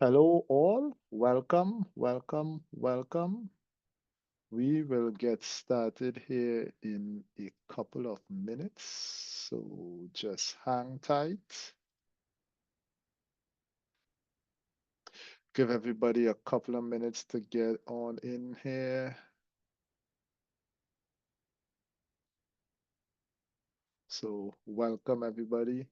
Hello all, welcome, welcome, welcome. We will get started here in a couple of minutes, so just hang tight. Give everybody a couple of minutes to get on in here. So welcome everybody.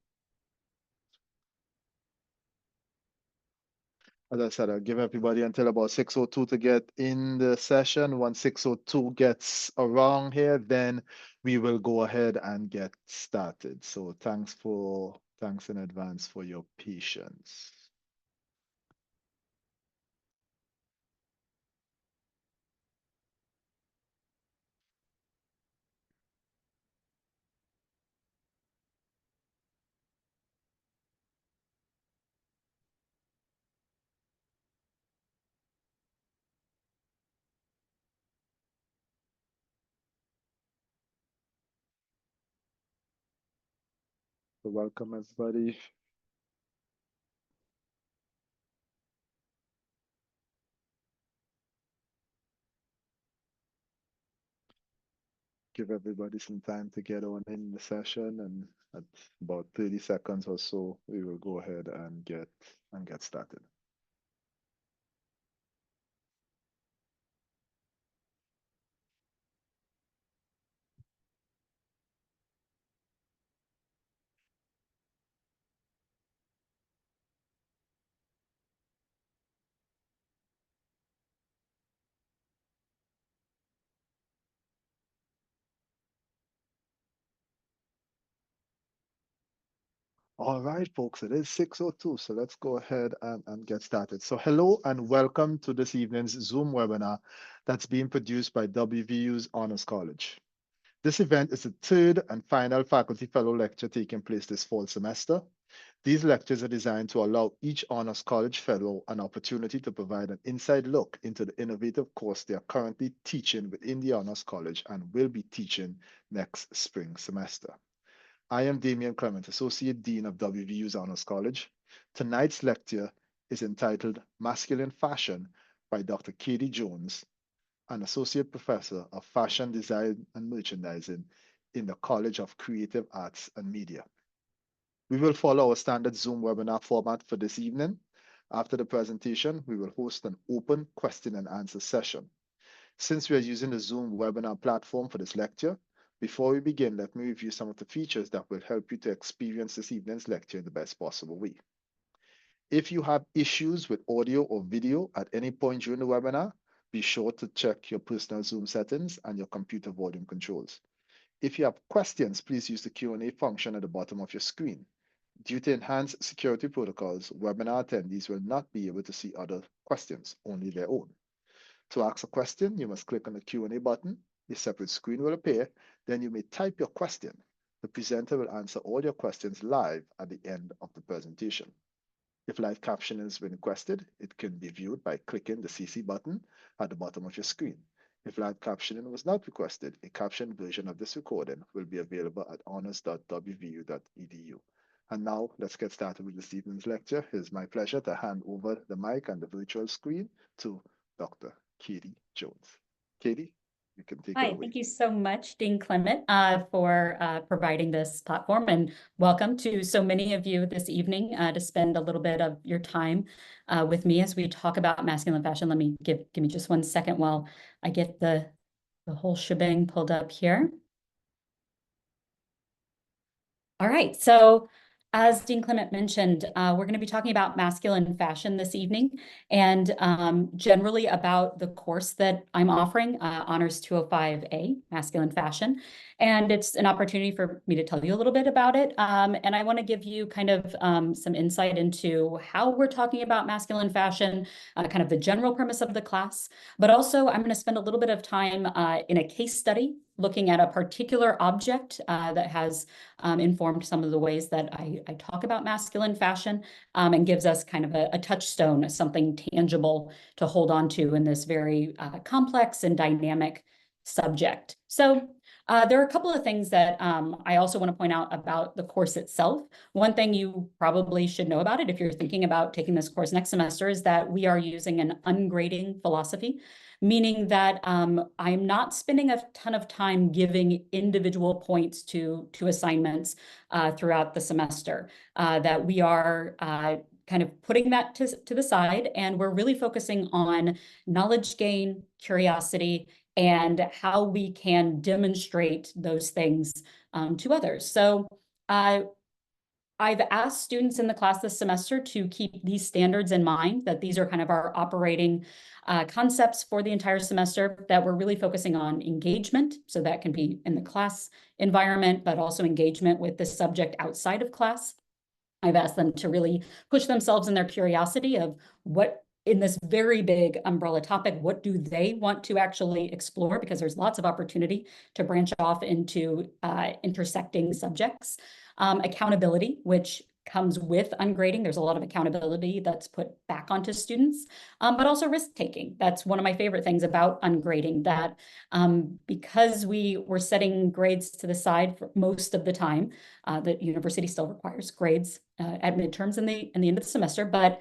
As I said, I'll give everybody until about 6:02 to get in the session. Once 6:02 gets around here, then we will go ahead and get started. So thanks in advance for your patience. So welcome everybody. Give everybody some time to get on in the session, and at about 30 seconds or so, we will go ahead and get started. All right, folks, it is 6:02, so let's go ahead and get started. So hello and welcome to this evening's Zoom webinar that's being produced by WVU's Honors College. This event is the third and final faculty fellow lecture taking place this fall semester. These lectures are designed to allow each Honors College fellow an opportunity to provide an inside look into the innovative course they are currently teaching within the Honors College and will be teaching next spring semester. I am Damian Clement, Associate Dean of WVU's Honors College. Tonight's lecture is entitled Masculine Fashion by Dr. Katie Jones, an Associate Professor of Fashion Design and Merchandising in the College of Creative Arts and Media. We will follow our standard Zoom webinar format for this evening. After the presentation, we will host an open question and answer session. Since we are using the Zoom webinar platform for this lecture, before we begin, let me review some of the features that will help you to experience this evening's lecture in the best possible way. If you have issues with audio or video at any point during the webinar, be sure to check your personal Zoom settings and your computer volume controls. If you have questions, please use the Q&A function at the bottom of your screen. Due to enhanced security protocols, webinar attendees will not be able to see other questions, only their own. To ask a question, you must click on the Q&A button. A separate screen will appear. Then you may type your question. The presenter will answer all your questions live at the end of the presentation. If live captioning has been requested, it can be viewed by clicking the CC button at the bottom of your screen. If live captioning was not requested, a captioned version of this recording will be available at honors.wvu.edu. And now let's get started with this evening's lecture. It is my pleasure to hand over the mic and the virtual screen to Dr. Katie Jones. Katie, you can take it Hi, away. thank you so much, Dean Clement, for providing this platform, and welcome to so many of you this evening to spend a little bit of your time with me as we talk about masculine fashion. Let me give me just 1 second while I get the whole shebang pulled up here. All right, so as Dean Clement mentioned, we're going to be talking about masculine fashion this evening, and generally about the course that I'm offering, Honors 205A, Masculine Fashion. And it's an opportunity for me to tell you a little bit about it. And I want to give you kind of some insight into how we're talking about masculine fashion, kind of the general premise of the class. But also, I'm going to spend a little bit of time in a case study looking at a particular object that has informed some of the ways that I talk about masculine fashion, and gives us kind of a touchstone, something tangible to hold on to in this very complex and dynamic subject. So There are a couple of things that I also want to point out about the course itself. One thing you probably should know about it if you're thinking about taking this course next semester is that we are using an ungrading philosophy, meaning that I'm not spending a ton of time giving individual points to assignments throughout the semester, that we are kind of putting that to the side, and we're really focusing on knowledge gain, curiosity, and how we can demonstrate those things to others. So I've asked students in the class this semester to keep these standards in mind, that these are kind of our operating concepts for the entire semester, that we're really focusing on engagement. So that can be in the class environment, but also engagement with the subject outside of class. I've asked them to really push themselves in their curiosity of what, in this very big umbrella topic, what do they want to actually explore? Because there's lots of opportunity to branch off into intersecting subjects. Accountability, which comes with ungrading. There's a lot of accountability that's put back onto students, but also risk-taking. That's one of my favorite things about ungrading, that because we were setting grades to the side for most of the time, the university still requires grades at midterms and the end of the semester, but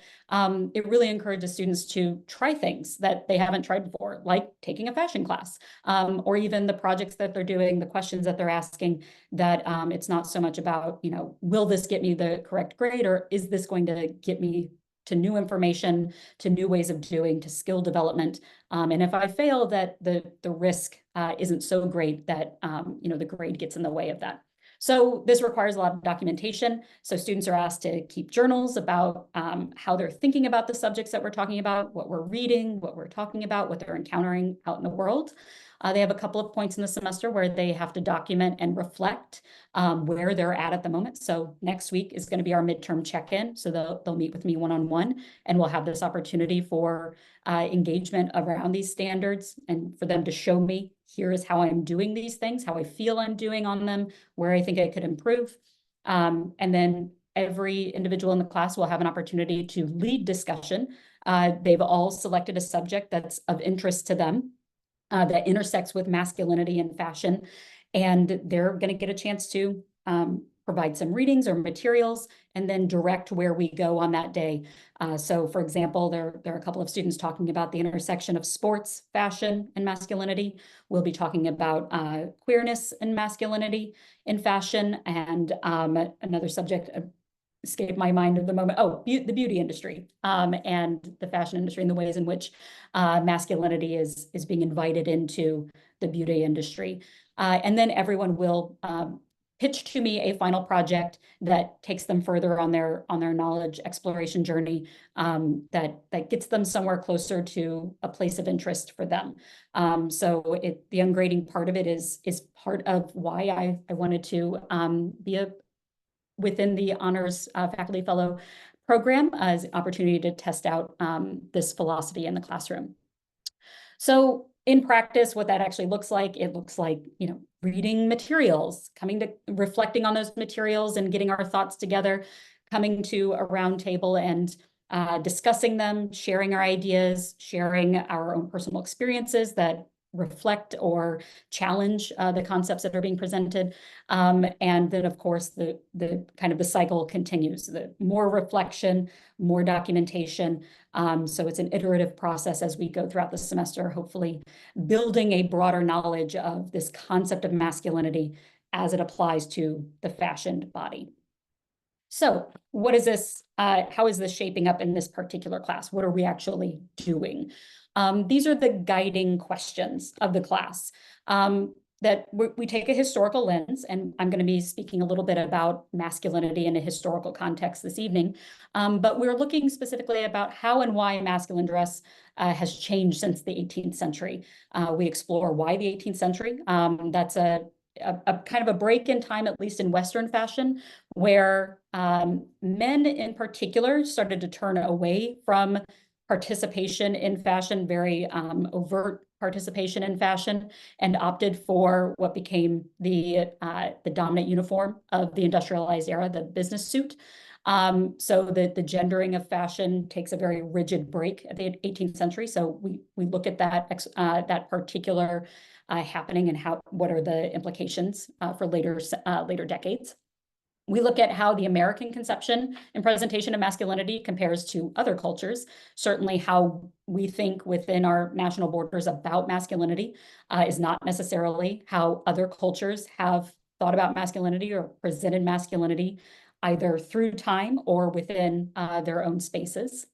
it really encourages students to try things that they haven't tried before, like taking a fashion class, or even the projects that they're doing, the questions that they're asking, that it's not so much about, will this get me the correct grade, or is this going to get me to new information, to new ways of doing, to skill development. And if I fail, that the risk isn't so great that the grade gets in the way of that. So this requires a lot of documentation. So students are asked to keep journals about how they're thinking about the subjects that we're talking about, what we're reading, what we're talking about, what they're encountering out in the world. They have a couple of points in the semester where they have to document and reflect where they're at the moment. So next week is going to be our midterm check-in. So they'll meet with me one-on-one, and we'll have this opportunity for engagement around these standards, and for them to show me, here is how I'm doing these things, how I feel I'm doing on them, where I think I could improve. And then every individual in the class will have an opportunity to lead discussion. They've all selected a subject that's of interest to them, that intersects with masculinity and fashion. And they're going to get a chance to provide some readings or materials and then direct where we go on that day. So for example, there are a couple of students talking about the intersection of sports, fashion, and masculinity. We'll be talking about queerness and masculinity in fashion, and another subject escaped my mind at the moment. Oh, the beauty industry and the fashion industry, and the ways in which masculinity is being invited into the beauty industry. And then everyone will pitch to me a final project that takes them further on their knowledge exploration journey, that gets them somewhere closer to a place of interest for them. So the ungrading part of it is part of why I wanted to be within the honors faculty fellow program as an opportunity to test out this philosophy in the classroom. So in practice, what that actually looks like, it looks like, reading materials, reflecting on those materials and getting our thoughts together, coming to a round table and discussing them, sharing our ideas, sharing our own personal experiences that reflect or challenge the concepts that are being presented. And then, of course, the kind of the cycle continues. The more reflection, more documentation. So it's an iterative process as we go throughout the semester, hopefully building a broader knowledge of this concept of masculinity as it applies to the fashioned body. So what is this? How is this shaping up in this particular class? What are we actually doing? These are the guiding questions of the class. That we take a historical lens, and I'm going to be speaking a little bit about masculinity in a historical context this evening, but we're looking specifically about how and why masculine dress has changed since the 18th century. We explore why the 18th century. That's a kind of a break in time, at least in Western fashion, where men in particular started to turn away from participation in fashion, very overt participation in fashion, and opted for what became the dominant uniform of the industrialized era, the business suit. So the gendering of fashion takes a very rigid break at the 18th century. So we look at that particular happening and what are the implications for later decades. We look at how the American conception and presentation of masculinity compares to other cultures, certainly how we think within our national borders about masculinity is not necessarily how other cultures have thought about masculinity or presented masculinity either through time or within their own spaces.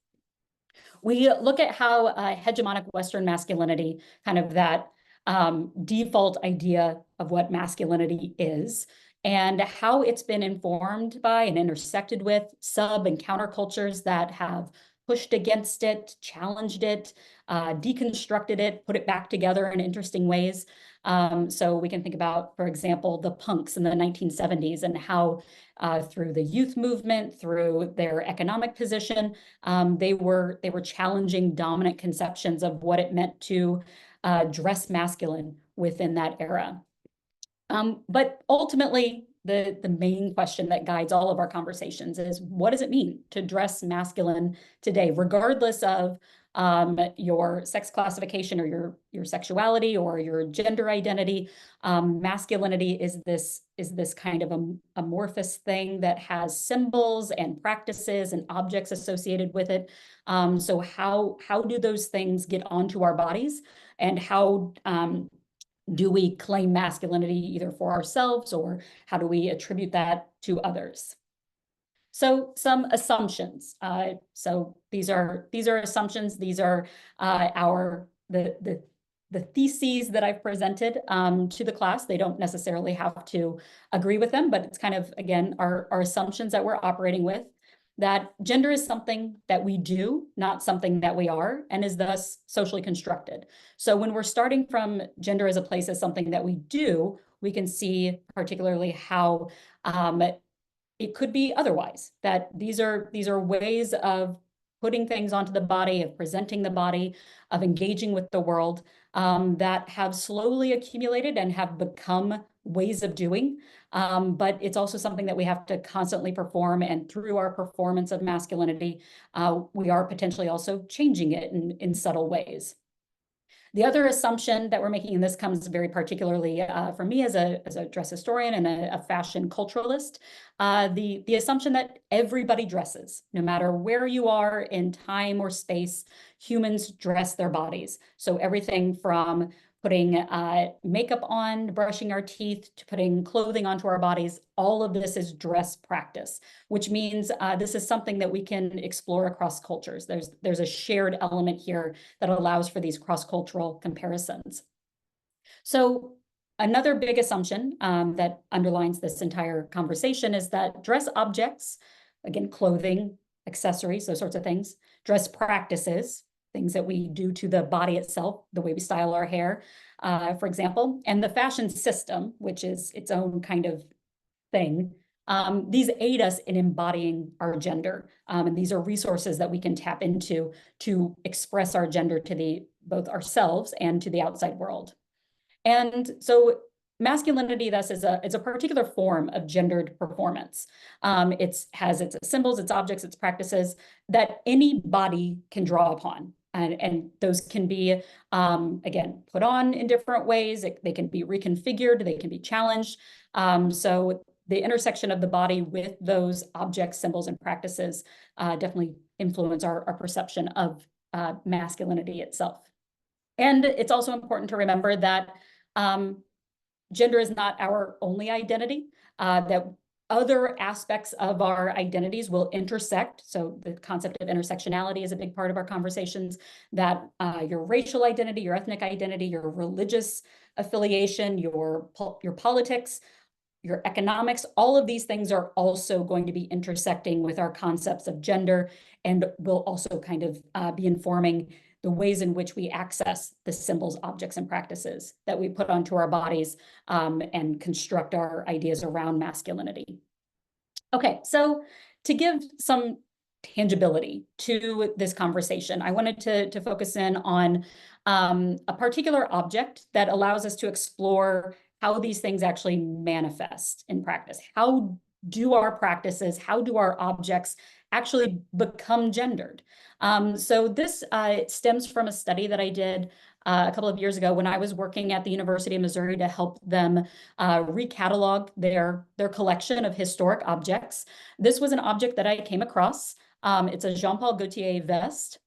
We look at how hegemonic Western masculinity, kind of that default idea of what masculinity is, and how it's been informed by and intersected with sub and countercultures that have pushed against it, challenged it, deconstructed it, put it back together in interesting ways. So we can think about, for example, the punks in the 1970s and how through the youth movement, through their economic position, they were challenging dominant conceptions of what it meant to dress masculine within that era. But ultimately, the main question that guides all of our conversations is, what does it mean to dress masculine today, regardless of your sex classification or your sexuality or your gender identity? Masculinity is this kind of amorphous thing that has symbols and practices and objects associated with it. So how do those things get onto our bodies, and how do we claim masculinity either for ourselves, or how do we attribute that to others? So some assumptions. So these are assumptions. These are the theses that I've presented to the class. They don't necessarily have to agree with them, but it's kind of, again, our assumptions that we're operating with. That gender is something that we do, not something that we are, and is thus socially constructed. So when we're starting from gender as a place as something that we do, we can see particularly how it could be otherwise, that these are ways of putting things onto the body, of presenting the body, of engaging with the world, that have slowly accumulated and have become ways of doing. But it's also something that we have to constantly perform, and through our performance of masculinity, we are potentially also changing it in subtle ways. The other assumption that we're making, and this comes very particularly for me as a dress historian and a fashion culturalist, the assumption that everybody dresses, no matter where you are in time or space. Humans dress their bodies. So everything from putting makeup on, brushing our teeth, to putting clothing onto our bodies, all of this is dress practice, which means this is something that we can explore across cultures. There's a shared element here that allows for these cross-cultural comparisons. So another big assumption that underlines this entire conversation is that dress objects, again, clothing, accessories, those sorts of things, dress practices, things that we do to the body itself, the way we style our hair, for example, and the fashion system, which is its own kind of thing. These aid us in embodying our gender. And these are resources that we can tap into to express our gender to both ourselves and to the outside world. And so masculinity, thus, is a particular form of gendered performance. It has its symbols, its objects, its practices that any body can draw upon. And those can be, again, put on in different ways. They can be reconfigured, they can be challenged. So the intersection of the body with those objects, symbols, and practices definitely influence our perception of masculinity itself. And it's also important to remember that gender is not our only identity, that other aspects of our identities will intersect. So the concept of intersectionality is a big part of our conversations, that your racial identity, your ethnic identity, your religious affiliation, your politics, your economics, all of these things are also going to be intersecting with our concepts of gender, and will also kind of be informing the ways in which we access the symbols, objects, and practices that we put onto our bodies and construct our ideas around masculinity. Okay, so to give some tangibility to this conversation, I wanted to focus in on a particular object that allows us to explore how these things actually manifest in practice. How do our practices, how do our objects actually become gendered? So this stems from a study that I did a couple of years ago when I was working at the University of Missouri to help them recatalog their collection of historic objects. This was an object that I came across. It's a Jean-Paul Gaultier vest,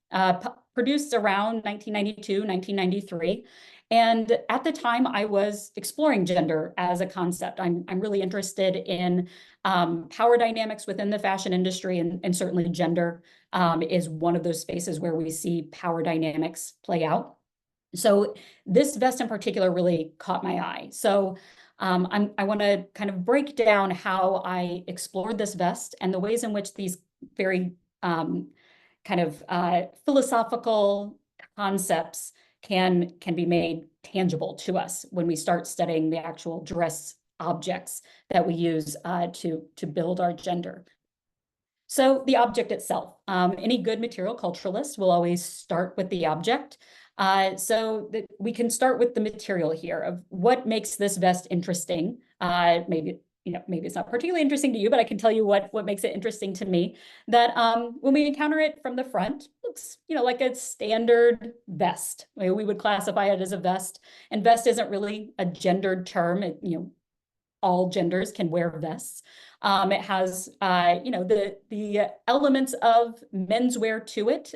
produced around 1992, 1993. And at the time, I was exploring gender as a concept. I'm really interested in power dynamics within the fashion industry, and certainly gender is one of those spaces where we see power dynamics play out. So this vest in particular really caught my eye. So I want to kind of break down how I explored this vest and the ways in which these very kind of philosophical concepts can be made tangible to us when we start studying the actual dress objects that we use to build our gender. So the object itself, any good material culturalist will always start with the object. So that we can start with the material here of what makes this vest interesting. Maybe it's not particularly interesting to you, but I can tell you what makes it interesting to me. That when we encounter it from the front, looks like a standard vest. We would classify it as a vest, and vest isn't really a gendered term. All genders can wear vests. It has, the elements of menswear to it.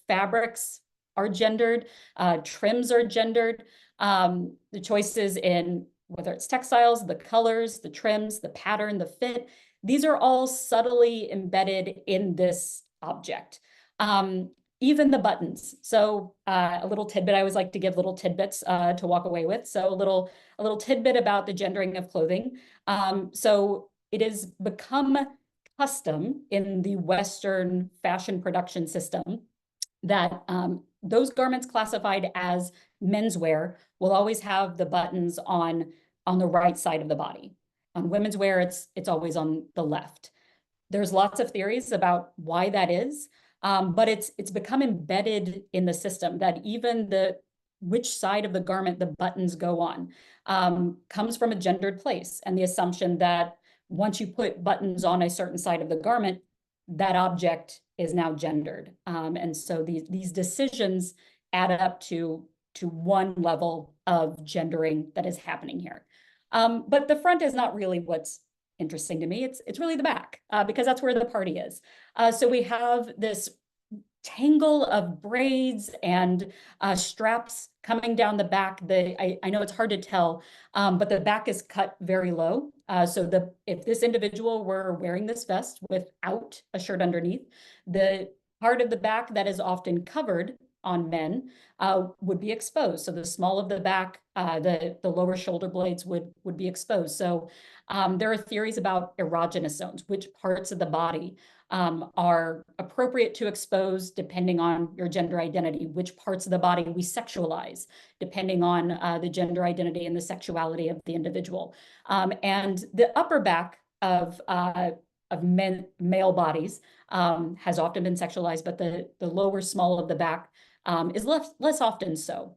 Fabrics are gendered, trims are gendered. The choices in whether it's textiles, the colors, the trims, the pattern, the fit, these are all subtly embedded in this object. Even the buttons. So a little tidbit, I always like to give little tidbits to walk away with. So a little tidbit about the gendering of clothing. So it has become custom in the Western fashion production system that those garments classified as menswear will always have the buttons on the right side of the body. On women's wear, it's always on the left. There's lots of theories about why that is. But it's become embedded in the system that even which side of the garment the buttons go on comes from a gendered place, and the assumption that once you put buttons on a certain side of the garment, that object is now gendered. And so these decisions add up to one level of gendering that is happening here. But the front is not really what's interesting to me. It's really the back because that's where the party is. So we have this tangle of braids and straps coming down the back. I know it's hard to tell, but the back is cut very low. So if this individual were wearing this vest without a shirt underneath, the part of the back that is often covered on men would be exposed. So the small of the back, the lower shoulder blades would be exposed. So there are theories about erogenous zones, which parts of the body are appropriate to expose depending on your gender identity, which parts of the body we sexualize depending on the gender identity and the sexuality of the individual. And the upper back of male bodies has often been sexualized, but the lower small of the back is less often so.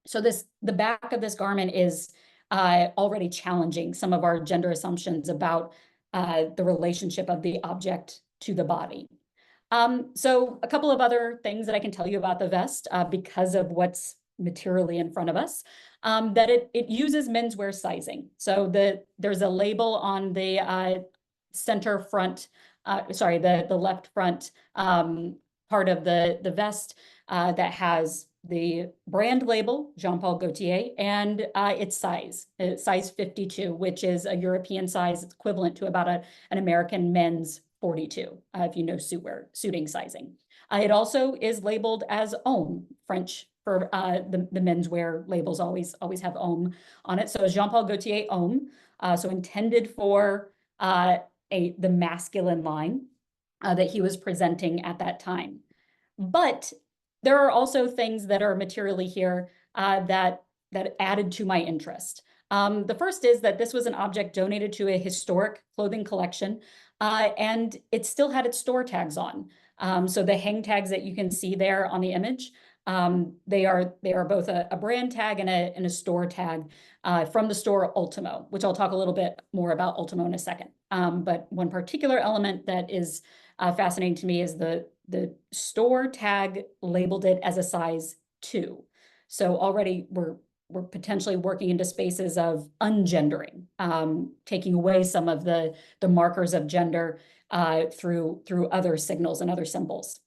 So the back of this garment is already challenging some of our gender assumptions about the relationship of the object to the body. So a couple of other things that I can tell you about the vest because of what's materially in front of us, that it uses menswear sizing. So there's a label on the center front, the left front part of the vest that has the brand label, Jean-Paul Gaultier, and its size 52, which is a European size. It's equivalent to about an American men's 42, if you know suiting sizing. It also is labeled as homme, French for the menswear labels always have homme on it. So Jean-Paul Gaultier homme, so intended for the masculine line that he was presenting at that time. But there are also things that are materially here that added to my interest. The first is that this was an object donated to a historic clothing collection, and it still had its store tags on. So the hang tags that you can see there on the image, they are both a brand tag and a store tag from the store Ultimo, which I'll talk a little bit more about Ultimo in a second. But one particular element that is fascinating to me is the store tag labeled it as a size 2. So already we're potentially working into spaces of ungendering, taking away some of the markers of gender through other signals and other symbols.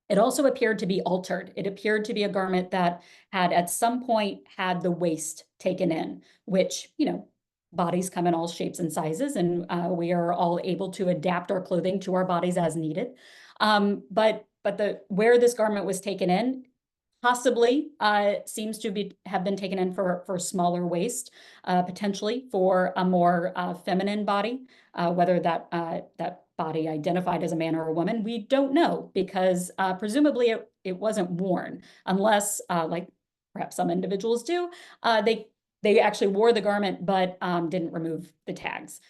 It also appeared to be altered. It appeared to be a garment that had at some point had the waist taken in, which, you know, bodies come in all shapes and sizes, and we are all able to adapt our clothing to our bodies as needed. But where this garment was taken in possibly seems to have been taken in for smaller waist, potentially for a more feminine body, whether that body identified as a man or a woman, we don't know, because presumably it wasn't worn unless, like perhaps some individuals do, they actually wore the garment but didn't remove the tags.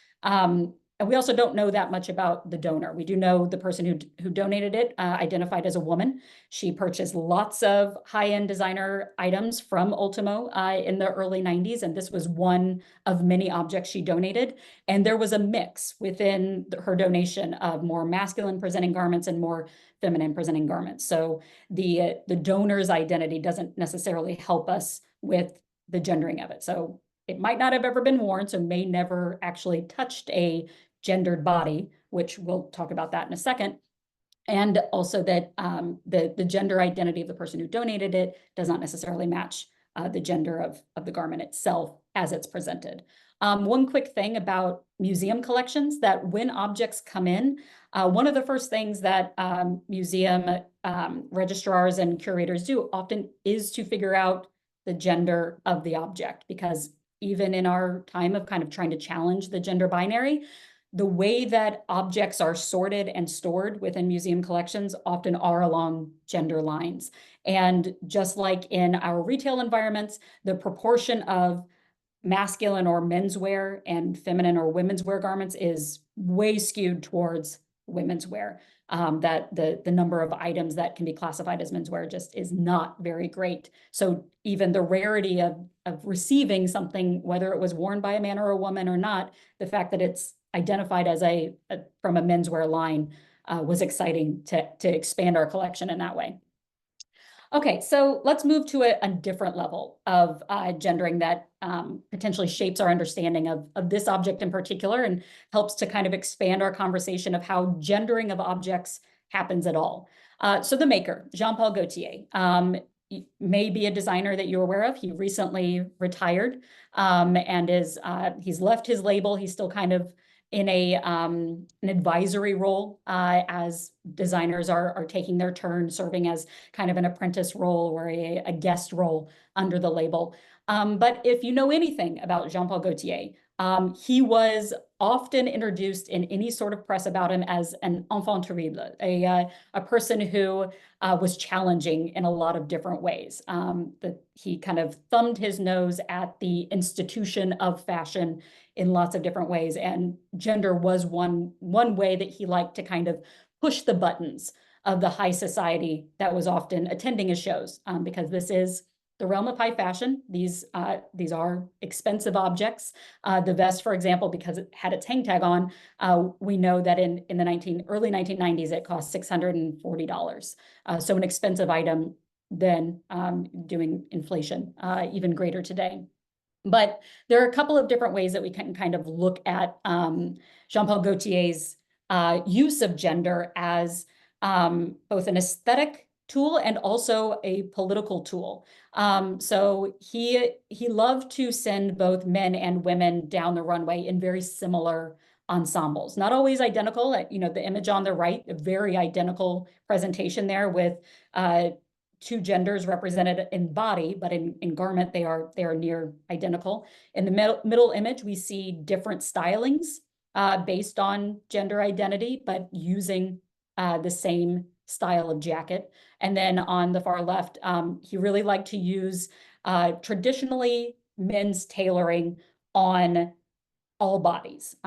And we also don't know that much about the donor. We do know the person who donated it identified as a woman. She purchased lots of high-end designer items from Ultimo in the early 90s, and this was one of many objects she donated. And there was a mix within her donation of more masculine presenting garments and more feminine presenting garments. So the donor's identity doesn't necessarily help us with the gendering of it. So it might not have ever been worn, so may never actually touched a gendered body, which we'll talk about that in a second. And also that the gender identity of the person who donated it does not necessarily match the gender of the garment itself as it's presented. One quick thing about museum collections, that when objects come in, one of the first things that museum registrars and curators do often is to figure out the gender of the object, because even in our time of kind of trying to challenge the gender binary, the way that objects are sorted and stored within museum collections often are along gender lines. And just like in our retail environments, the proportion of masculine or menswear and feminine or women's wear garments is way skewed towards women's wear. That the number of items that can be classified as menswear just is not very great. So even the rarity of receiving something, whether it was worn by a man or a woman or not, the fact that it's identified as from a menswear line was exciting to expand our collection in that way. Okay, so let's move to a different level of gendering that potentially shapes our understanding of this object in particular, and helps to kind of expand our conversation of how gendering of objects happens at all. So the maker, Jean-Paul Gaultier, may be a designer that you're aware of. He recently retired and he's left his label. He's still kind of in an advisory role as designers are taking their turn, serving as kind of an apprentice role or a guest role under the label. But if you know anything about Jean-Paul Gaultier, he was often introduced in any sort of press about him as an enfant terrible, a person who was challenging in a lot of different ways. That he kind of thumbed his nose at the institution of fashion in lots of different ways, and gender was one way that he liked to kind of push the buttons of the high society that was often attending his shows, because this is the realm of high fashion. These are expensive objects. The vest, for example, because it had its hang tag on, we know that in the early 1990s, it cost $640. So an expensive item then, doing inflation, even greater today. But there are a couple of different ways that we can kind of look at Jean-Paul Gaultier's use of gender as both an aesthetic tool and also a political tool. So he loved to send both men and women down the runway in very similar ensembles, not always identical. You know, the image on the right, a very identical presentation there with two genders represented in body, but in garment they are near identical. In the middle image, we see different stylings based on gender identity, but using the same style of jacket. And then on the far left, he really liked to use traditionally men's tailoring on all bodies.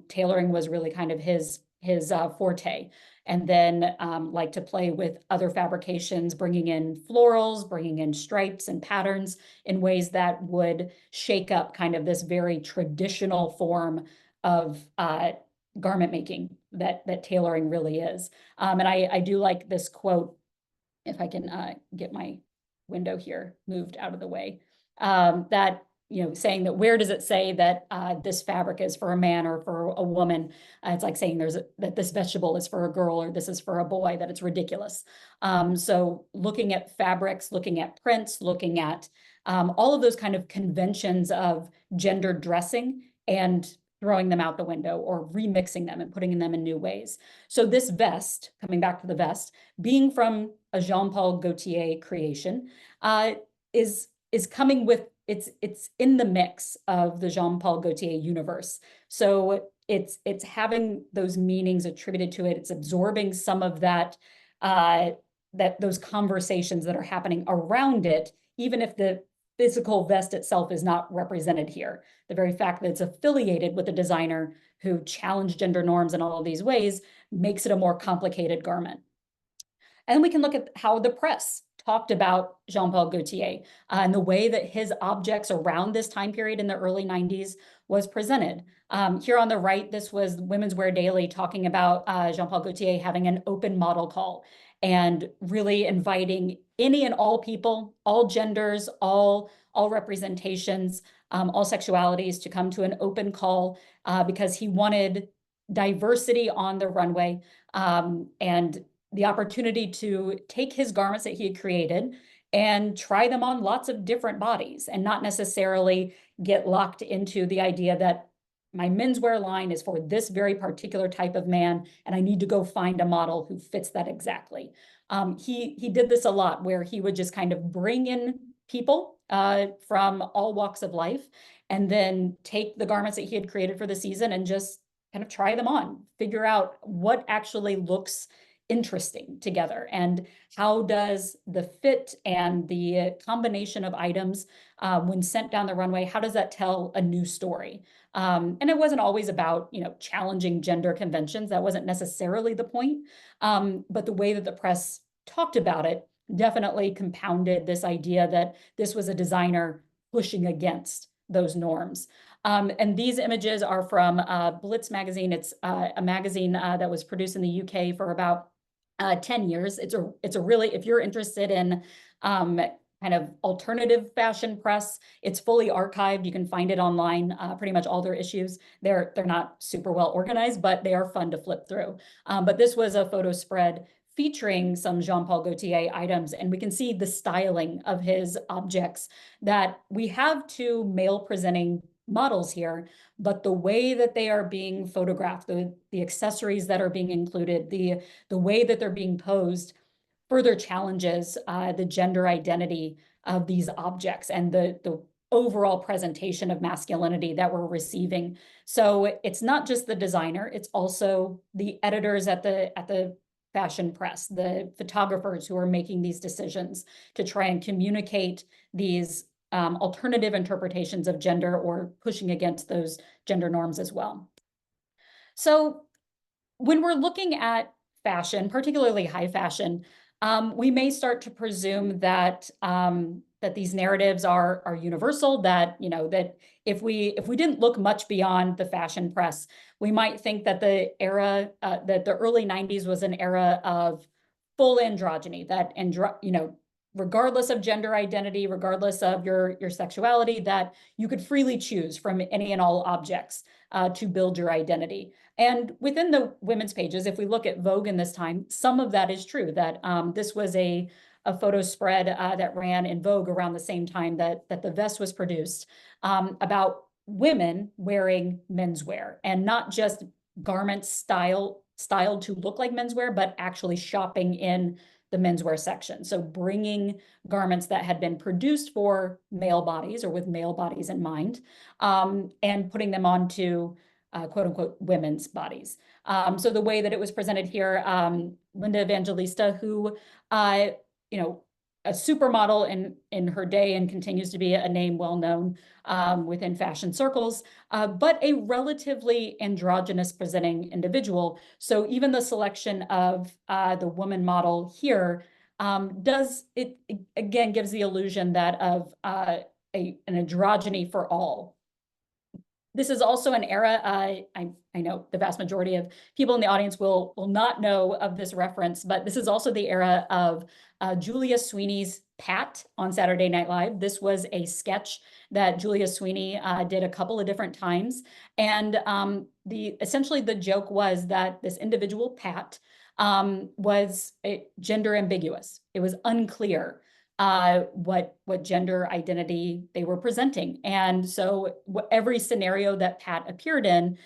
Tailoring was really kind of his forte. And then like to play with other fabrications, bringing in florals, bringing in stripes and patterns in ways that would shake up kind of this very traditional form of garment making that tailoring really is. And I do like this quote, if I can get my window here moved out of the way. That, saying that where does it say that this fabric is for a man or for a woman? It's like saying that this vegetable is for a girl or this is for a boy, that it's ridiculous. So looking at fabrics, looking at prints, looking at all of those kind of conventions of gendered dressing and throwing them out the window or remixing them and putting them in new ways. So this vest, coming back to the vest, being from a Jean-Paul Gaultier creation, is coming with, it's in the mix of the Jean-Paul Gaultier universe. So it's having those meanings attributed to it. It's absorbing some of that, those conversations that are happening around it, even if the physical vest itself is not represented here. The very fact that it's affiliated with a designer who challenged gender norms in all of these ways makes it a more complicated garment. And we can look at how the press talked about Jean-Paul Gaultier and the way that his objects around this time period in the early 90s was presented. Here on the right, this was Women's Wear Daily talking about Jean-Paul Gaultier having an open model call and really inviting any and all people, all genders, all representations, all sexualities to come to an open call because he wanted diversity on the runway and the opportunity to take his garments that he had created and try them on lots of different bodies and not necessarily get locked into the idea that my menswear line is for this very particular type of man, and I need to go find a model who fits that exactly. He did this a lot where he would just kind of bring in people from all walks of life and then take the garments that he had created for the season and just kind of try them on, figure out what actually looks interesting together and how does the fit and the combination of items when sent down the runway, how does that tell a new story? And it wasn't always about, challenging gender conventions. That wasn't necessarily the point. But the way that the press talked about it definitely compounded this idea that this was a designer pushing against those norms. And these images are from Blitz magazine. It's a magazine that was produced in the UK for about 10 years. It's a really, if you're interested in kind of alternative fashion press, it's fully archived. You can find it online, pretty much all their issues. They're not super well organized, but they are fun to flip through. But this was a photo spread featuring some Jean-Paul Gaultier items, and we can see the styling of his objects that we have two male presenting models here, but the way that they are being photographed, the accessories that are being included, the way that they're being posed further challenges the gender identity of these objects and the overall presentation of masculinity that we're receiving. So it's not just the designer, it's also the editors at the fashion press, the photographers who are making these decisions to try and communicate these alternative interpretations of gender or pushing against those gender norms as well. So when we're looking at fashion, particularly high fashion, we may start to presume that that these narratives are universal, that that if we didn't look much beyond the fashion press, we might think that the era that the early 90s was an era of full androgyny, that regardless of gender identity, regardless of your sexuality, that you could freely choose from any and all objects to build your identity. And within the women's pages, if we look at Vogue in this time, some of that is true, that this was a photo spread that ran in Vogue around the same time that the vest was produced about women wearing menswear and not just garments styled to look like menswear, but actually shopping in the menswear section. So bringing garments that had been produced for male bodies or with male bodies in mind and putting them onto quote unquote women's bodies. So the way that it was presented here, Linda Evangelista, who, a supermodel in her day and continues to be a name well known within fashion circles, but a relatively androgynous presenting individual. So even the selection of the woman model here does it again gives the illusion that of an androgyny for all. This is also an era, I know the vast majority of people in the audience will not know of this reference, but this is also the era of Julia Sweeney's Pat on Saturday Night Live. This was a sketch that Julia Sweeney did a couple of different times. And essentially the joke was that this individual, Pat, was gender ambiguous. It was unclear what gender identity they were presenting. And so every scenario that Pat appeared in,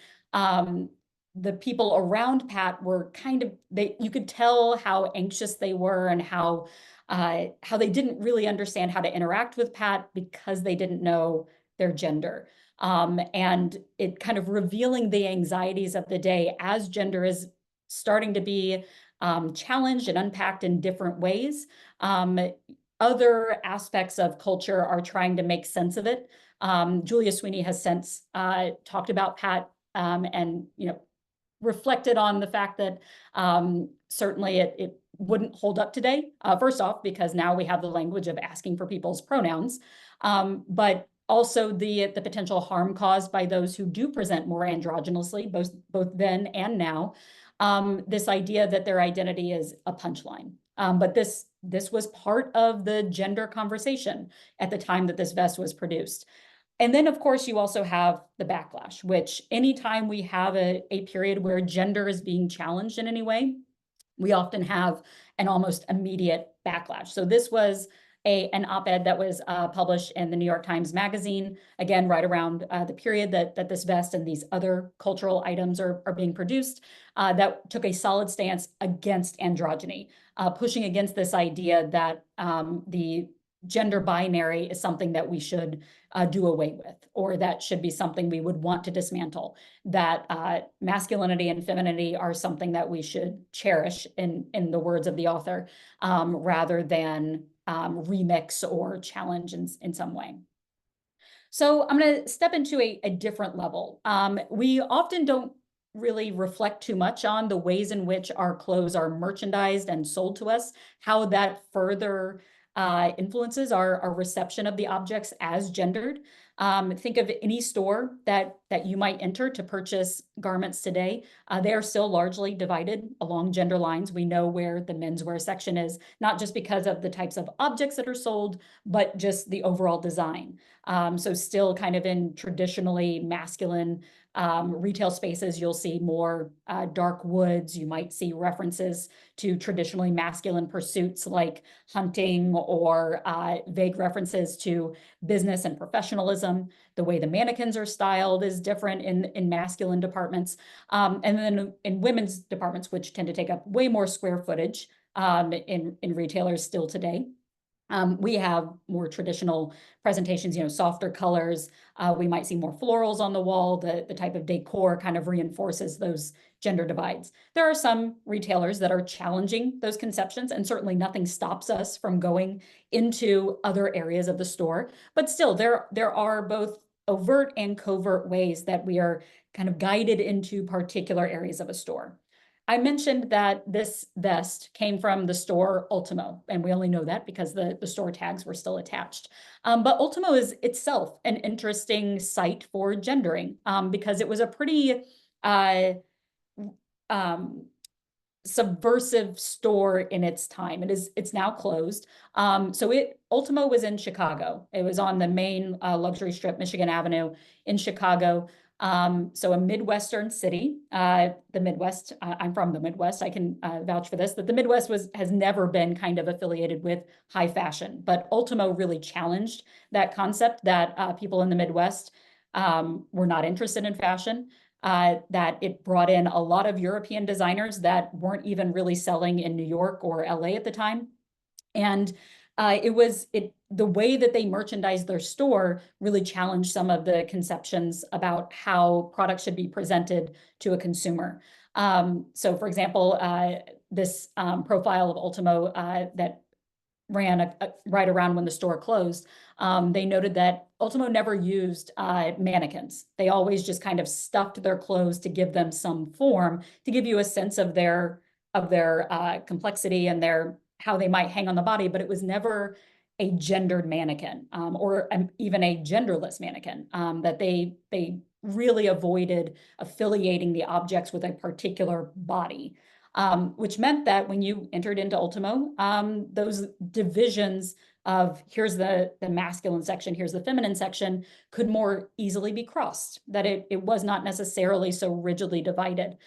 the people around Pat were kind of, you could tell how anxious they were and how they didn't really understand how to interact with Pat because they didn't know their gender. And it kind of revealing the anxieties of the day as gender is starting to be challenged and unpacked in different ways. Other aspects of culture are trying to make sense of it. Julia Sweeney has since talked about Pat and reflected on the fact that certainly it wouldn't hold up today. First off, because now we have the language of asking for people's pronouns, but also the potential harm caused by those who do present more androgynously, both then and now. This idea that their identity is a punchline. But this was part of the gender conversation at the time that this vest was produced. And then, of course, you also have the backlash, which anytime we have a period where gender is being challenged in any way, we often have an almost immediate backlash. So this was an op-ed that was published in the New York Times Magazine, again, right around the period that this vest and these other cultural items are being produced, that took a solid stance against androgyny, pushing against this idea that the gender binary is something that we should do away with, or that should be something we would want to dismantle, that masculinity and femininity are something that we should cherish, in the words of the author, rather than remix or challenge in some way. So I'm going to step into a different level. We often don't really reflect too much on the ways in which our clothes are merchandised and sold to us, how that further influences our reception of the objects as gendered. Think of any store that you might enter to purchase garments today. They are still largely divided along gender lines. We know where the menswear section is, not just because of the types of objects that are sold, but just the overall design. So still kind of in traditionally masculine retail spaces, you'll see more dark woods. You might see references to traditionally masculine pursuits like hunting, or vague references to business and professionalism. The way the mannequins are styled is different in masculine departments. And then in women's departments, which tend to take up way more square footage in retailers still today. We have more traditional presentations, softer colors. We might see more florals on the wall. The type of decor kind of reinforces those gender divides. There are some retailers that are challenging those conceptions, and certainly nothing stops us from going into other areas of the store. But still, there are both overt and covert ways that we are kind of guided into particular areas of a store. I mentioned that this vest came from the store Ultimo, and we only know that because the store tags were still attached. But Ultimo is itself an interesting site for gendering, because it was a pretty subversive store in its time. It's now closed. So Ultimo was in Chicago. It was on the main luxury strip, Michigan Avenue in Chicago. So a Midwestern city, the Midwest, I'm from the Midwest, I can vouch for this, that the Midwest has never been kind of affiliated with high fashion, but Ultimo really challenged that concept that people in the Midwest were not interested in fashion, that it brought in a lot of European designers that weren't even really selling in New York or LA at the time. And the way that they merchandised their store really challenged some of the conceptions about how products should be presented to a consumer. So for example, this profile of Ultimo that ran right around when the store closed, they noted that Ultimo never used mannequins. They always just kind of stuffed their clothes to give them some form, to give you a sense of their complexity and how they might hang on the body, but it was never a gendered mannequin or even a genderless mannequin, that they really avoided affiliating the objects with a particular body, which meant that when you entered into Ultimo, those divisions of here's the masculine section, here's the feminine section, could more easily be crossed, that it was not necessarily so rigidly divided.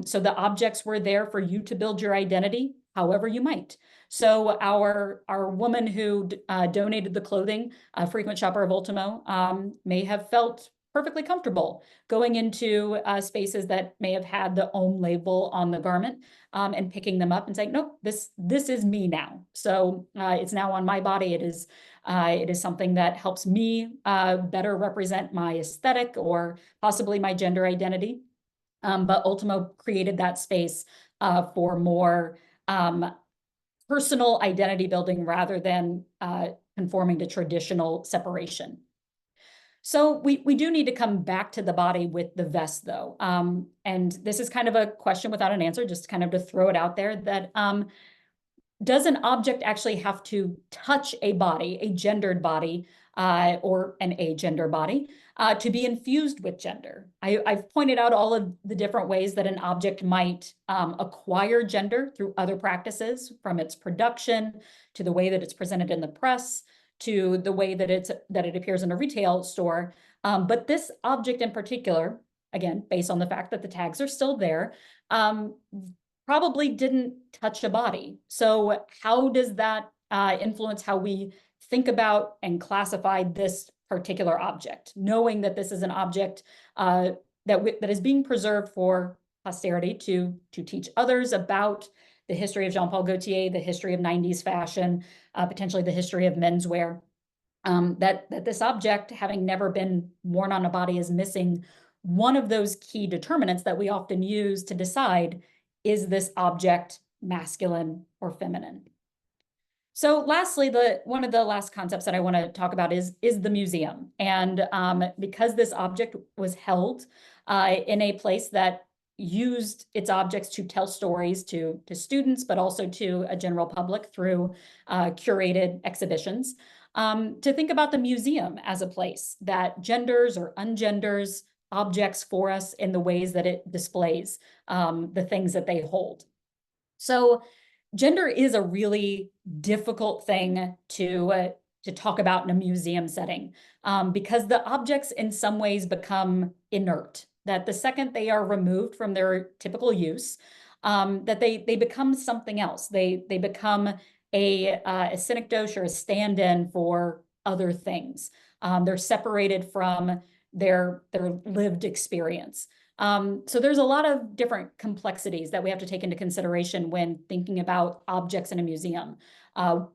So the objects were there for you to build your identity however you might. So our woman who donated the clothing, a frequent shopper of Ultimo, may have felt perfectly comfortable going into spaces that may have had the Om label on the garment, and picking them up and saying, nope, this is me now. So it's now on my body. It is something that helps me better represent my aesthetic or possibly my gender identity. But Ultimo created that space for more personal identity building rather than conforming to traditional separation. So we do need to come back to the body with the vest, though. And this is kind of a question without an answer, just kind of to throw it out there, that does an object actually have to touch a body, a gendered body, or an agender body, to be infused with gender? I've pointed out all of the different ways that an object might acquire gender through other practices, from its production to the way that it's presented in the press, to the way that it appears in a retail store. But this object in particular, again, based on the fact that the tags are still there, probably didn't touch a body. So how does that influence how we think about and classify this particular object, knowing that this is an object that is being preserved for posterity to teach others about the history of Jean-Paul Gaultier, the history of 90s fashion, potentially the history of menswear, that this object, having never been worn on a body, is missing one of those key determinants that we often use to decide, is this object masculine or feminine? So lastly, one of the last concepts that I want to talk about is the museum. And because this object was held in a place that used its objects to tell stories to students, but also to a general public through curated exhibitions, to think about the museum as a place that genders or ungenders objects for us in the ways that it displays the things that they hold. So gender is a really difficult thing to talk about in a museum setting, because the objects in some ways become inert, that the second they are removed from their typical use, that they become something else. They become a synecdoche or a stand-in for other things. They're separated from their lived experience. So there's a lot of different complexities that we have to take into consideration when thinking about objects in a museum.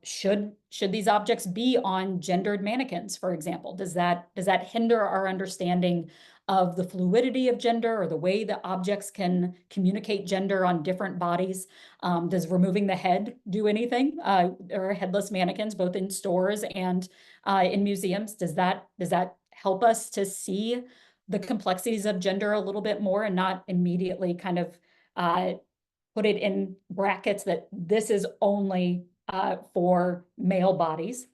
Should these objects be on gendered mannequins, for example? Does that hinder our understanding of the fluidity of gender or the way that objects can communicate gender on different bodies? Does removing the head do anything? There are headless mannequins both in stores and in museums. Does that help us to see the complexities of gender a little bit more and not immediately kind of put it in brackets that this is only for male bodies?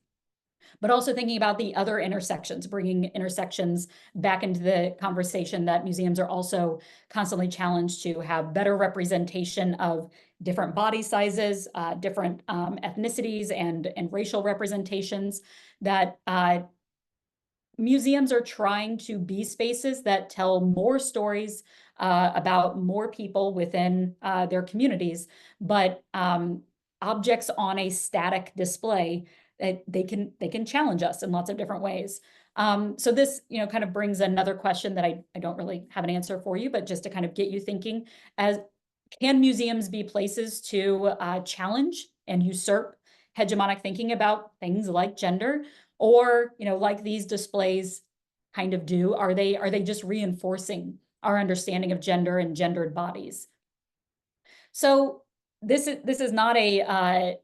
But also thinking about the other intersections, bringing intersections back into the conversation, that museums are also constantly challenged to have better representation of different body sizes, different ethnicities and racial representations, that museums are trying to be spaces that tell more stories about more people within their communities, but objects on a static display, they can challenge us in lots of different ways. So this, kind of brings another question that I don't really have an answer for you, but just to kind of get you thinking, as can museums be places to challenge and usurp hegemonic thinking about things like gender? Or, like these displays kind of do, are they just reinforcing our understanding of gender and gendered bodies? So this is not a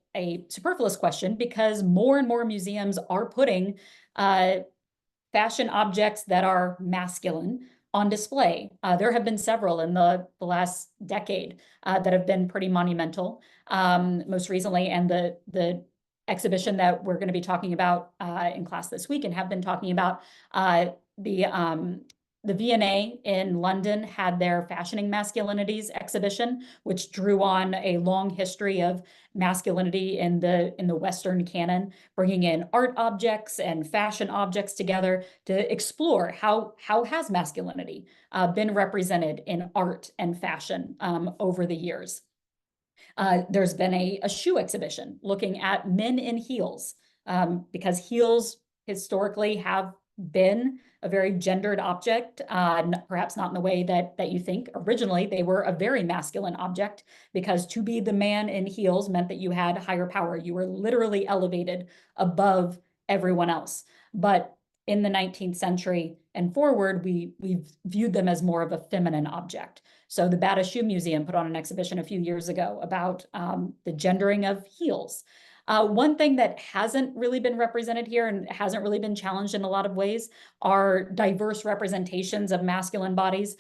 superfluous question, because more and more museums are putting fashion objects that are masculine on display. There have been several in the last decade that have been pretty monumental, most recently, and the exhibition that we're going to be talking about in class this week and have been talking about. The V&A in London had their Fashioning Masculinities exhibition, which drew on a long history of masculinity in the Western canon, bringing in art objects and fashion objects together to explore how has masculinity been represented in art and fashion over the years. There's been a shoe exhibition looking at men in heels, because heels historically have been a very gendered object, perhaps not in the way that you think. Originally, they were a very masculine object, because to be the man in heels meant that you had higher power. You were literally elevated above everyone else. But in the 19th century and forward, we've viewed them as more of a feminine object. So the Bata Shoe Museum put on an exhibition a few years ago about the gendering of heels. One thing that hasn't really been represented here and hasn't really been challenged in a lot of ways are diverse representations of masculine bodies.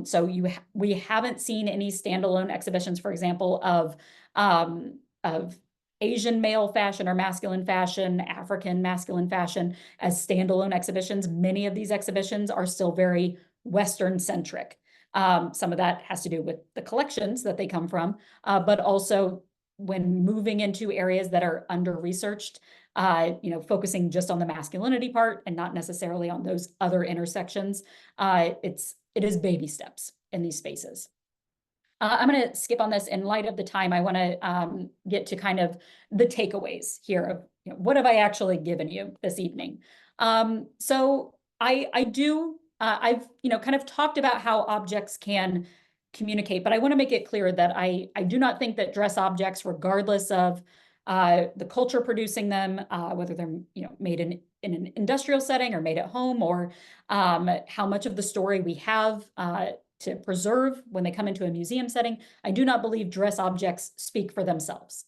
So we haven't seen any standalone exhibitions, for example, of Asian male fashion or masculine fashion, African masculine fashion as standalone exhibitions. Many of these exhibitions are still very Western centric. Some of that has to do with the collections that they come from, but also when moving into areas that are under-researched, focusing just on the masculinity part and not necessarily on those other intersections, it is baby steps in these spaces. I'm going to skip on this in light of the time. I want to get to kind of the takeaways here of what have I actually given you this evening. So I've kind of talked about how objects can communicate, but I want to make it clear that I do not think that dress objects, regardless of the culture producing them, whether they're made in an industrial setting or made at home, or how much of the story we have to preserve when they come into a museum setting, I do not believe dress objects speak for themselves.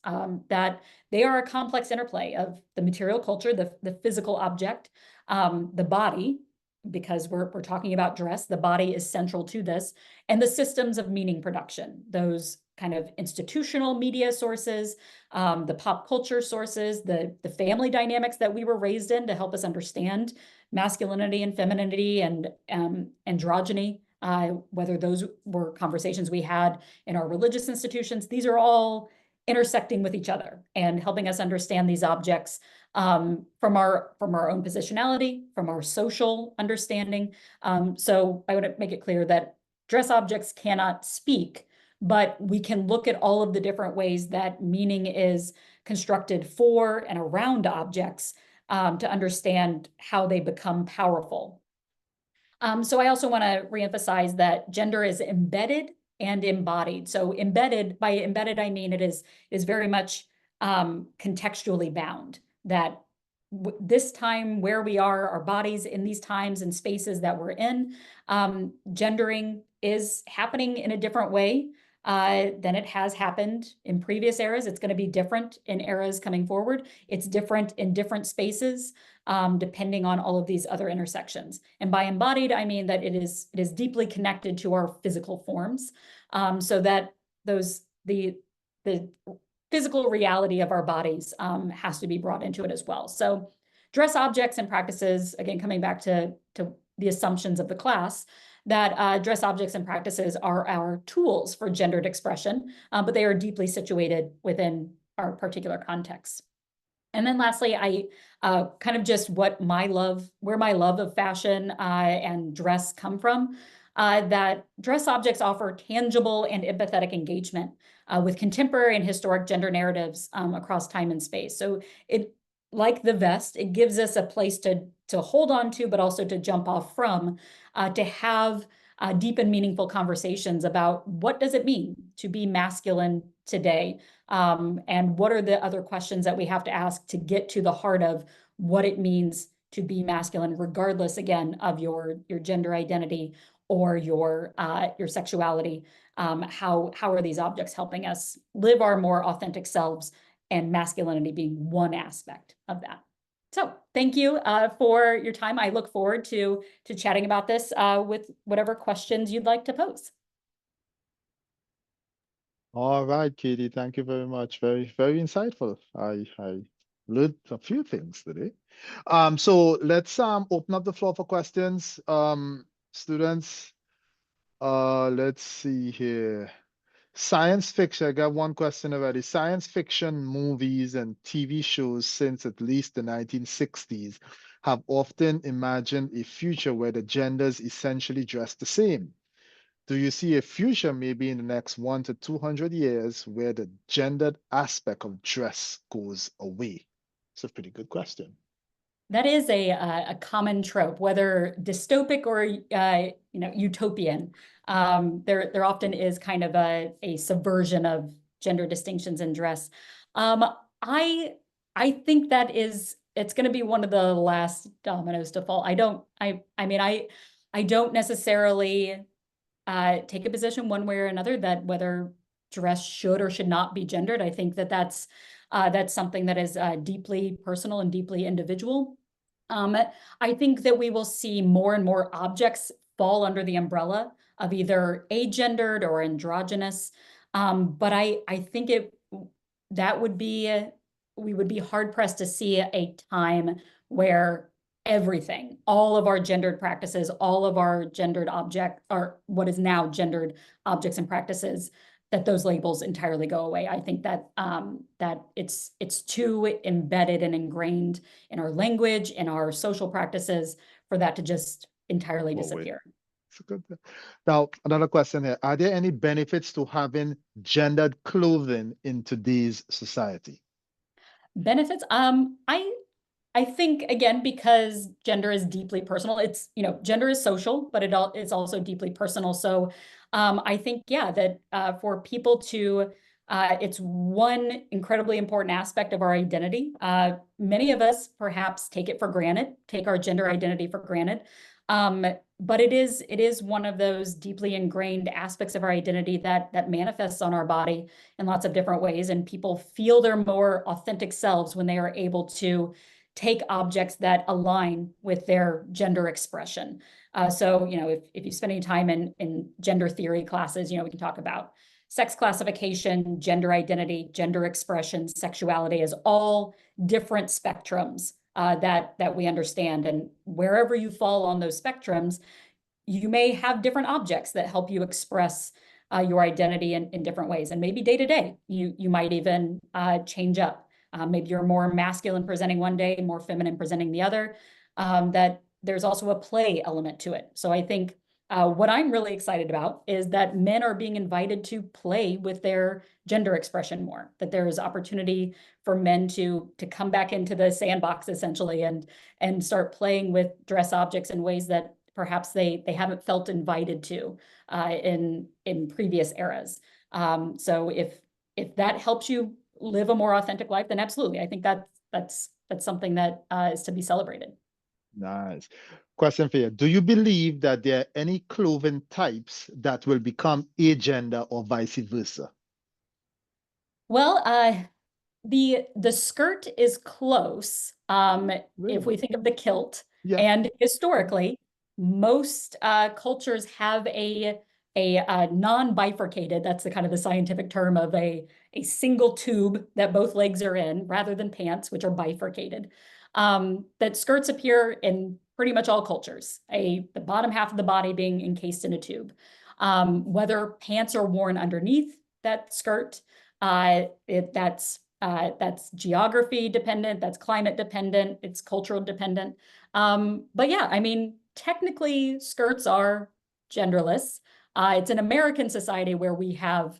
That they are a complex interplay of the material culture, the physical object, the body, because we're talking about dress, the body is central to this, and the systems of meaning production, those kind of institutional media sources, the pop culture sources, the family dynamics that we were raised in to help us understand masculinity and femininity and androgyny, whether those were conversations we had in our religious institutions. These are all intersecting with each other and helping us understand these objects from our own positionality, from our social understanding. So I would make it clear that dress objects cannot speak, but we can look at all of the different ways that meaning is constructed for and around objects to understand how they become powerful. So I also want to reemphasize that gender is embedded and embodied. So embedded, by embedded, I mean it is very much contextually bound, that this time where we are, our bodies in these times and spaces that we're in, gendering is happening in a different way than it has happened in previous eras. It's going to be different in eras coming forward. It's different in different spaces, depending on all of these other intersections. And by embodied, I mean that it is deeply connected to our physical forms, so that the physical reality of our bodies has to be brought into it as well. So dress objects and practices, again, coming back to the assumptions of the class, that dress objects and practices are our tools for gendered expression, but they are deeply situated within our particular context. And then lastly, I kind of just where my love of fashion and dress come from, that dress objects offer tangible and empathetic engagement with contemporary and historic gender narratives across time and space. So it, like the vest, it gives us a place to hold on to, but also to jump off from, to have deep and meaningful conversations about what does it mean to be masculine today, and what are the other questions that we have to ask to get to the heart of what it means to be masculine, regardless, again, of your gender identity or your sexuality. How are these objects helping us live our more authentic selves, and masculinity being one aspect of that? So thank you for your time. I look forward to chatting about this with whatever questions you'd like to pose. All right, Katie, thank you very much. Very, very insightful. I Learned a few things today. So let's open up the floor for questions. Students, let's see here. Science fiction, I got one question already. Science fiction movies and TV shows since at least the 1960s have often imagined a future where the genders essentially dress the same. Do you see a future maybe in the next 1 to 200 years where the gendered aspect of dress goes away? It's a pretty good question. That is a common trope, whether dystopic or utopian. There often is kind of a subversion of gender distinctions in dress. Um, I I think that it's going to be one of the last dominoes to fall. I mean I don't necessarily take a position one way or another that whether dress should or should not be gendered. I think that that's something that is deeply personal and deeply individual. I think that we will see more and more objects fall under the umbrella of either agendered or androgynous. But I think that would be, we would be hard pressed to see a time where everything, all of our gendered practices, all of our gendered object, or what is now gendered objects and practices, that those labels entirely go away. I think that that it's too embedded and ingrained in our language, in our social practices, for that to just entirely Well, wait. disappear. It's a good. Now, another question here. Are there any benefits to having gendered clothing in today's society? Benefits, I think again, because gender is deeply personal, it's, gender is social, but it's also deeply personal. So I think, yeah, that for people to, it's one incredibly important aspect of our identity. Many of us perhaps take it for granted, take our gender identity for granted. But it is one of those deeply ingrained aspects of our identity that manifests on our body in lots of different ways. And people feel their more authentic selves when they are able to take objects that align with their gender expression. So, if you spend any time in gender theory classes, we can talk about sex classification, gender identity, gender expression, sexuality as all different spectrums that we understand. And wherever you fall on those spectrums, you may have different objects that help you express your identity in different ways. And maybe day to day, you might even change up. Maybe you're more masculine presenting one day, more feminine presenting the other. That there's also a play element to it. So I think what I'm really excited about is that men are being invited to play with their gender expression more, that there is opportunity for men to come back into the sandbox essentially and start playing with dress objects in ways that perhaps they haven't felt invited to in previous eras. So if that helps you live a more authentic life, then absolutely. I think that's something that is to be celebrated. Nice. Question for you. Do you believe that there are any clothing types that will become agender or vice versa? Well, the skirt is close. If Really? we think of the kilt, Yeah. and historically, most cultures have a non-bifurcated, that's the kind of the scientific term of a single tube that both legs are in, rather than pants, which are bifurcated. That skirts appear in pretty much all cultures, the bottom half of the body being encased in a tube. Whether pants are worn underneath that skirt, that's geography dependent, that's climate dependent, it's cultural dependent. But yeah, I mean, technically skirts are genderless. It's an American society where we have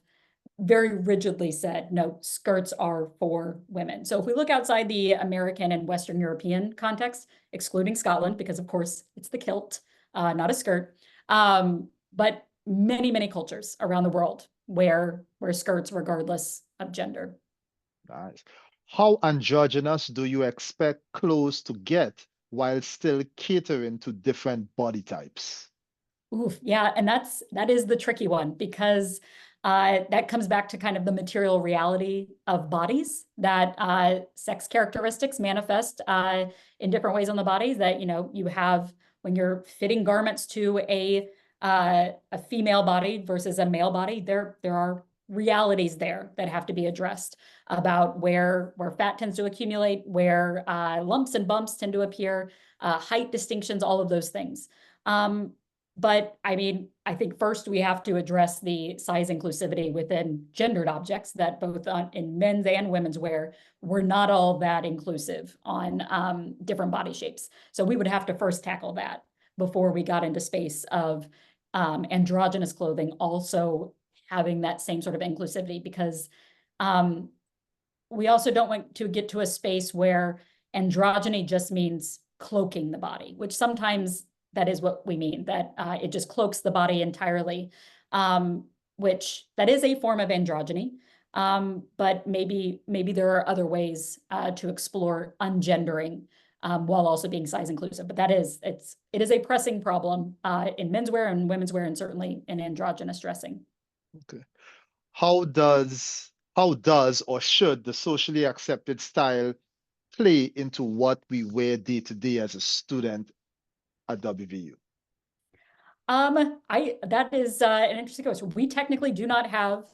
very rigidly said, no, skirts are for women. So if we look outside the American and Western European context, excluding Scotland, because of course it's the kilt, not a skirt, but many, many cultures around the world wear skirts regardless of gender. Nice. How androgynous do you expect clothes to get while still catering to different body types? Oof, yeah, and that is the tricky one because that comes back to kind of the material reality of bodies, that sex characteristics manifest in different ways on the bodies. That you have when you're fitting garments to a female body versus a male body, there are realities there that have to be addressed about where fat tends to accumulate, where lumps and bumps tend to appear, height distinctions, all of those things. But I mean, I think first we have to address the size inclusivity within gendered objects that both in men's and women's wear, we're not all that inclusive on different body shapes. So we would have to first tackle that before we got into space of androgynous clothing also having that same sort of inclusivity, because we also don't want to get to a space where androgyny just means cloaking the body, which sometimes that is what we mean, that it just cloaks the body entirely, which that is a form of androgyny. But maybe there are other ways to explore ungendering while also being size inclusive. But it is a pressing problem in menswear and women's wear, and certainly in androgynous dressing. Okay. How does or should the socially accepted style play into what we wear day to day as a student at WVU? That is an interesting question. We technically do not have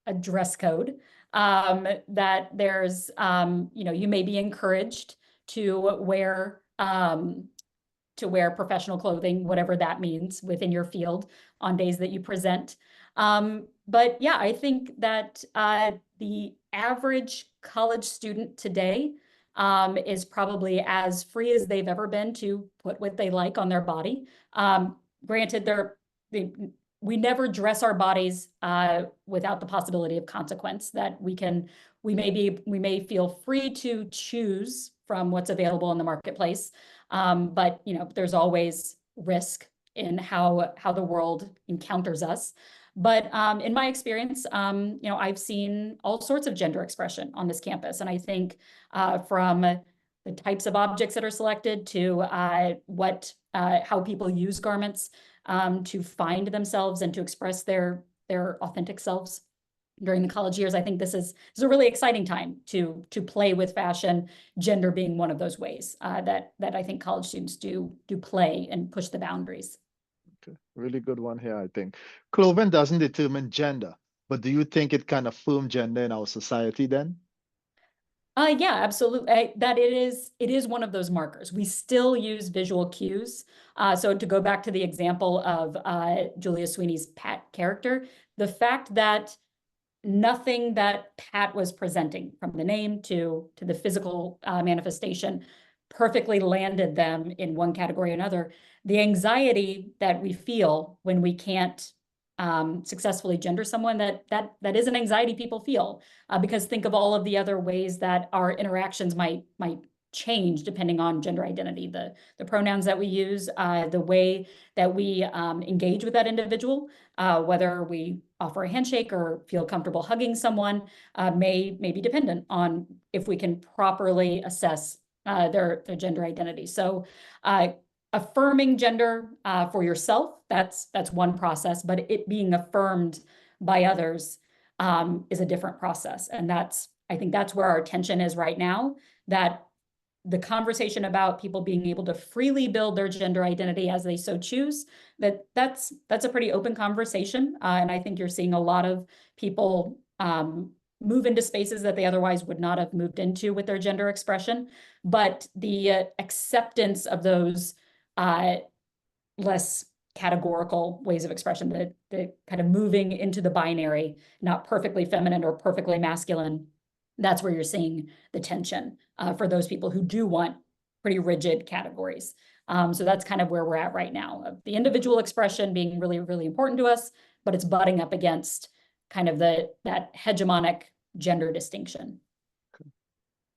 a dress code. That there's you may be encouraged to wear professional clothing, whatever that means within your field on days that you present. But yeah, I think that the average college student today is probably as free as they've ever been to put what they like on their body. Granted, we never dress our bodies without the possibility of consequence, that we may feel free to choose from what's available in the marketplace. But there's always risk in how the world encounters us. But in my experience, I've seen all sorts of gender expression on this campus. And I think from the types of objects that are selected to how people use garments to find themselves and to express their authentic selves during the college years, I think this is a really exciting time to play with fashion, gender being one of those ways that I think college students do play and push the boundaries. Okay. Really good one here, I think. Clothing doesn't determine gender, but do you think it can affirm gender in our society then? Yeah, absolutely. That it is one of those markers. We still use visual cues. So to go back to the example of Julia Sweeney's Pat character, the fact that nothing that Pat was presenting, from the name to the physical manifestation, perfectly landed them in one category or another. The anxiety that we feel when we can't successfully gender someone, that is an anxiety people feel, because think of all of the other ways that our interactions might change depending on gender identity, the pronouns that we use, the way that we engage with that individual, whether we offer a handshake or feel comfortable hugging someone, may be dependent on if we can properly assess their gender identity. So affirming gender for yourself, that's one process, but it being affirmed by others is a different process. And I think that's where our attention is right now, that the conversation about people being able to freely build their gender identity as they so choose, that's a pretty open conversation. And I think you're seeing a lot of people move into spaces that they otherwise would not have moved into with their gender expression. But the acceptance of those less categorical ways of expression, the kind of moving into the binary, not perfectly feminine or perfectly masculine, that's where you're seeing the tension for those people who do want pretty rigid categories. So that's kind of where we're at right now. The individual expression being really, really important to us, but it's butting up against kind of that hegemonic gender distinction.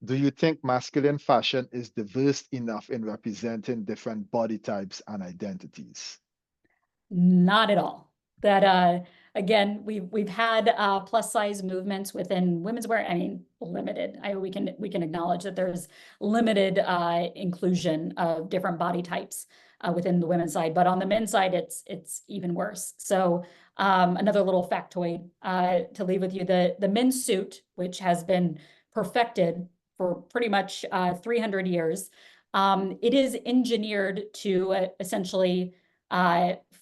Do you think masculine fashion is diverse enough in representing different body types and identities? Not at all. That again, we've had plus size movements within women's wear. I mean, limited. We can acknowledge that there's limited inclusion of different body types within the women's side, but on the men's side, it's even worse. So another little factoid to leave with you: the men's suit, which has been perfected for pretty much 300 years, it is engineered to essentially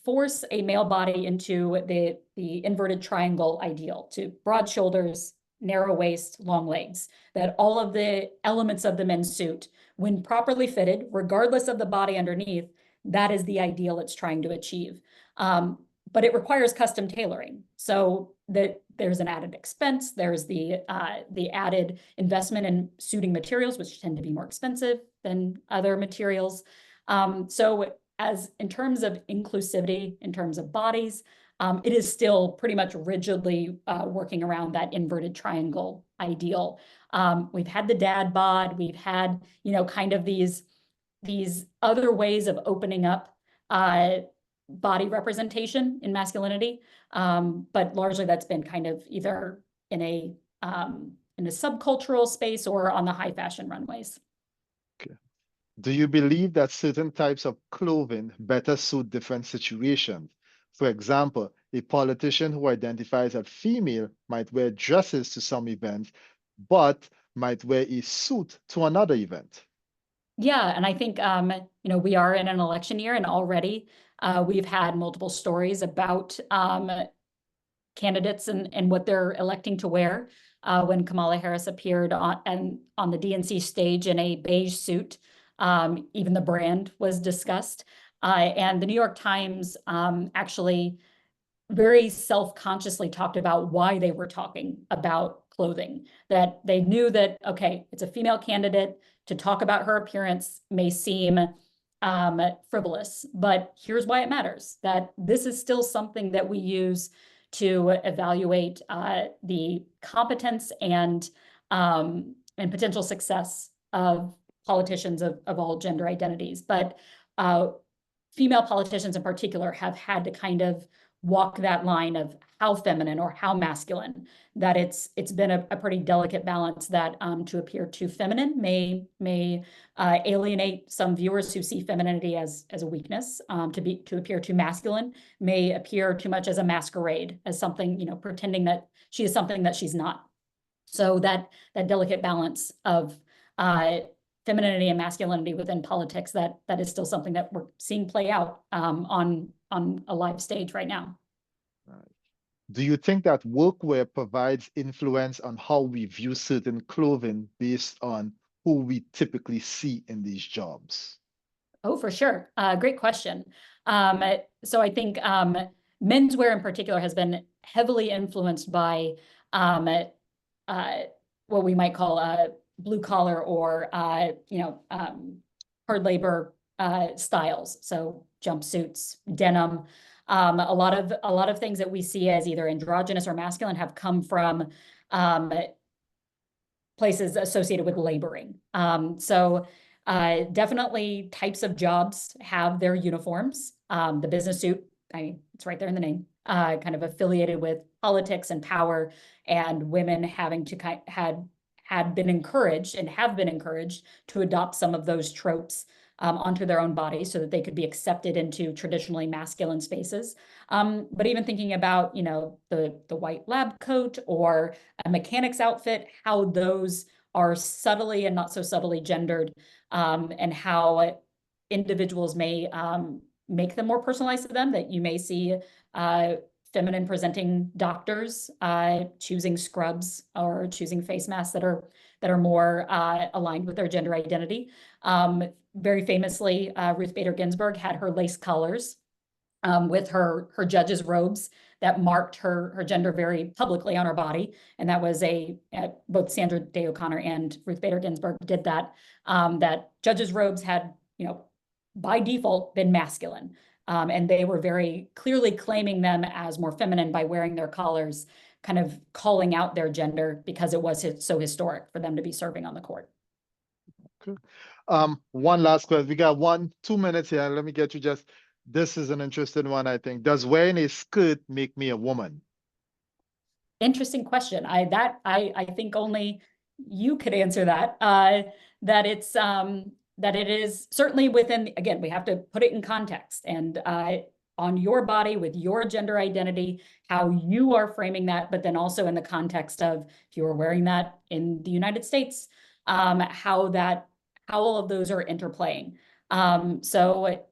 force a male body into the inverted triangle ideal, to broad shoulders, narrow waist, long legs, that all of the elements of the men's suit, when properly fitted, regardless of the body underneath, that is the ideal it's trying to achieve. But it requires custom tailoring. So that there's an added expense. There's the added investment in suiting materials, which tend to be more expensive than other materials. So as in terms of inclusivity, in terms of bodies, it is still pretty much rigidly working around that inverted triangle ideal. We've had the dad bod, we've had, kind of these other ways of opening up body representation in masculinity, but largely that's been kind of either in a subcultural space or on the high fashion runways. Okay. Do you believe that certain types of clothing better suit different situations? For example, a politician who identifies as female might wear dresses to some events, but might wear a suit to another event. Yeah, and I think we are in an election year, and already we've had multiple stories about candidates and what they're electing to wear. When Kamala Harris appeared on the DNC stage in a beige suit, even the brand was discussed. And the New York Times actually very self-consciously talked about why they were talking about clothing, that they knew that, okay, it's a female candidate, to talk about her appearance may seem frivolous, but here's why it matters, that this is still something that we use to evaluate the competence and potential success of politicians of all gender identities. But female politicians in particular have had to kind of walk that line of how feminine or how masculine, that it's been a pretty delicate balance, that to appear too feminine may alienate some viewers who see femininity as a weakness. To appear too masculine may appear too much as a masquerade, as something, pretending that she is something that she's not. So that delicate balance of femininity and masculinity within politics, that is still something that we're seeing play out on a live stage right now. Right. Do you think that workwear provides influence on how we view certain clothing based on who we typically see in these jobs? Oh, for sure. Great question. So I think menswear in particular has been heavily influenced by what we might call blue collar or hard labor styles. So jumpsuits, denim. A lot of things that we see as either androgynous or masculine have come from places associated with laboring. So definitely types of jobs have their uniforms. The business suit, it's right there in the name, kind of affiliated with politics and power, and women having to had been encouraged and have been encouraged to adopt some of those tropes onto their own bodies so that they could be accepted into traditionally masculine spaces. But even thinking about, the white lab coat or a mechanic's outfit, how those are subtly and not so subtly gendered, and how individuals may make them more personalized to them, that you may see feminine presenting doctors choosing scrubs or choosing face masks that are more aligned with their gender identity. Very famously, Ruth Bader Ginsburg had her lace collars with her judge's robes that marked her gender very publicly on her body. And that was both Sandra Day O'Connor and Ruth Bader Ginsburg did that. That judges' robes had, by default been masculine. And they were very clearly claiming them as more feminine by wearing their collars, kind of calling out their gender because it was so historic for them to be serving on the court. Okay. One last question. We got 2 minutes here. Let me get you this is an interesting one, I think. Does wearing a skirt make me a woman? Interesting question. I think only you could answer that. That it is certainly within, again, we have to put it in context, and on your body with your gender identity, how you are framing that, but then also in the context of if you were wearing that in the United States, how all of those are interplaying. So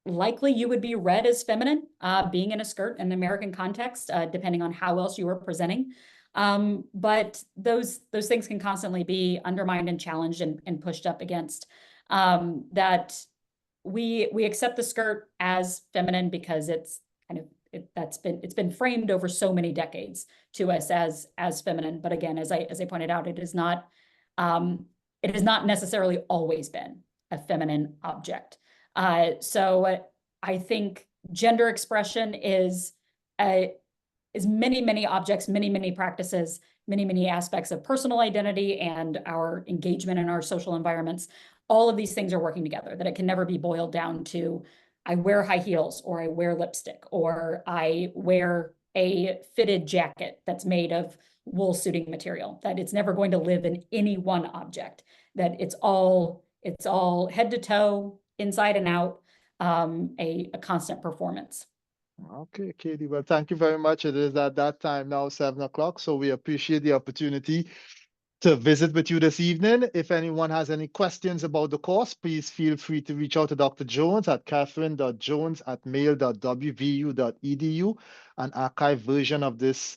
likely you would be read as feminine, being in a skirt in the American context, depending on how else you were presenting. But those things can constantly be undermined and challenged and pushed up against. That we accept the skirt as feminine because it's kind of it's been framed over so many decades to us as feminine. But again, as I pointed out, it has not necessarily always been a feminine object. So I think gender expression is many objects, many practices, many aspects of personal identity and our engagement in our social environments. All of these things are working together, that it can never be boiled down to I wear high heels, or I wear lipstick, or I wear a fitted jacket that's made of wool suiting material, that it's never going to live in any one object, that it's all head to toe, inside and out, a constant performance. Okay, Katie. Well, thank you very much. It is at that time now, 7 o'clock. So we appreciate the opportunity to visit with you this evening. If anyone has any questions about the course, please feel free to reach out to Dr. Jones at catherine.jones@mail.wvu.edu. An archived version of this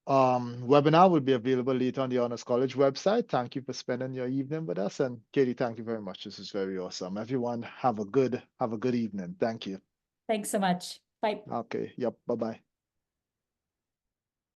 webinar will be available later on the Honors College website. Thank you for spending your evening with us. And Katie, thank you very much. This is very awesome. Everyone, have a good evening. Thank you. Thanks so much. Bye. Okay. Yep. Bye-bye.